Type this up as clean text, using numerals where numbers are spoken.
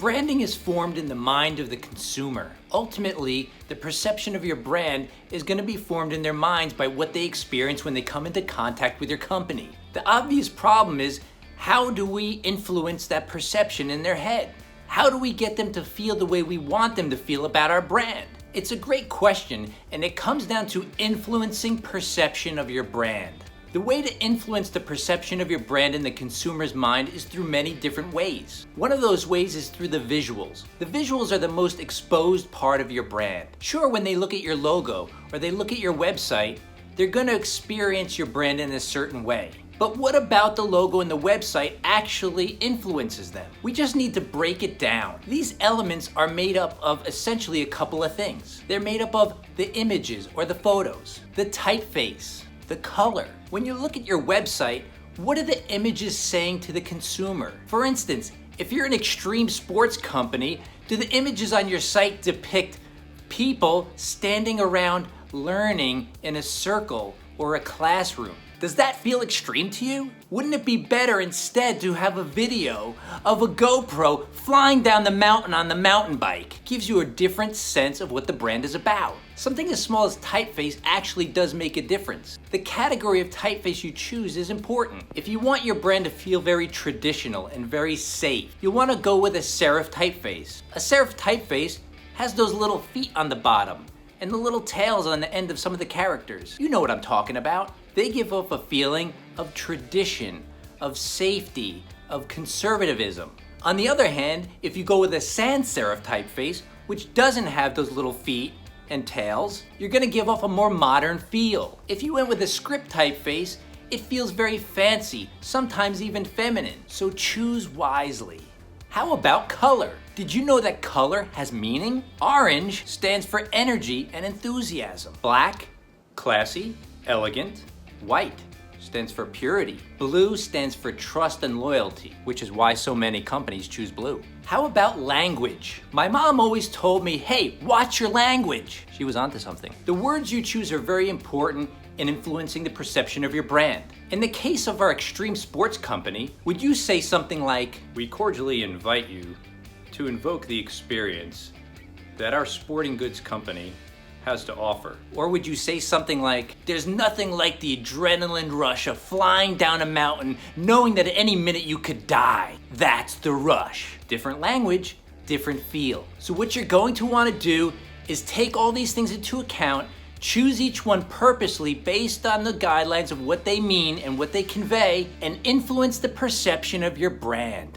Branding is formed in the mind of the consumer. Ultimately, the perception of your brand is going to be formed in their minds by what they experience when they come into contact with your company. The obvious problem is, how do we influence that perception in their head? How do we get them to feel the way we want them to feel about our brand? It's a great question, and it comes down to influencing perception of your brand. The way to influence the perception of your brand in the consumer's mind is through many different ways. One of those ways is through the visuals. The visuals are the most exposed part of your brand. Sure, when they look at your logo or they look at your website, they're going to experience your brand in a certain way. But what about the logo and the website actually influences them? We just need to break it down. These elements are made up of essentially a couple of things. They're made up of the images or the photos, the typeface, the color. When you look at your website, what are the images saying to the consumer? For instance, if you're an extreme sports company, do the images on your site depict people standing around learning in a circle or a classroom? Does that feel extreme to you? Wouldn't it be better instead to have a video of a GoPro flying down the mountain on the mountain bike? It gives you a different sense of what the brand is about. Something as small as typeface actually does make a difference. The category of typeface you choose is important. If you want your brand to feel very traditional and very safe, you'll want to go with a serif typeface. A serif typeface has those little feet on the bottom and the little tails on the end of some of the characters. You know what I'm talking about. They give off a feeling of tradition, of safety, of conservatism. On the other hand, if you go with a sans serif typeface, which doesn't have those little feet and tails, you're gonna give off a more modern feel. If you went with a script typeface, it feels very fancy, sometimes even feminine, so choose wisely. How about color? Did you know that color has meaning? Orange stands for energy and enthusiasm. Black, classy, elegant. White stands for purity. Blue stands for trust and loyalty, which is why so many companies choose blue. How about language? My mom always told me, hey, watch your language. She was onto something. The words you choose are very important in influencing the perception of your brand. In the case of our extreme sports company, would you say something like, we cordially invite you to invoke the experience that our sporting goods company has to offer? Or would you say something like, there's nothing like the adrenaline rush of flying down a mountain knowing that at any minute you could die? That's the rush. Different language, different feel. So what you're going to want to do is take all these things into account, choose each one purposely based on the guidelines of what they mean and what they convey, and influence the perception of your brand.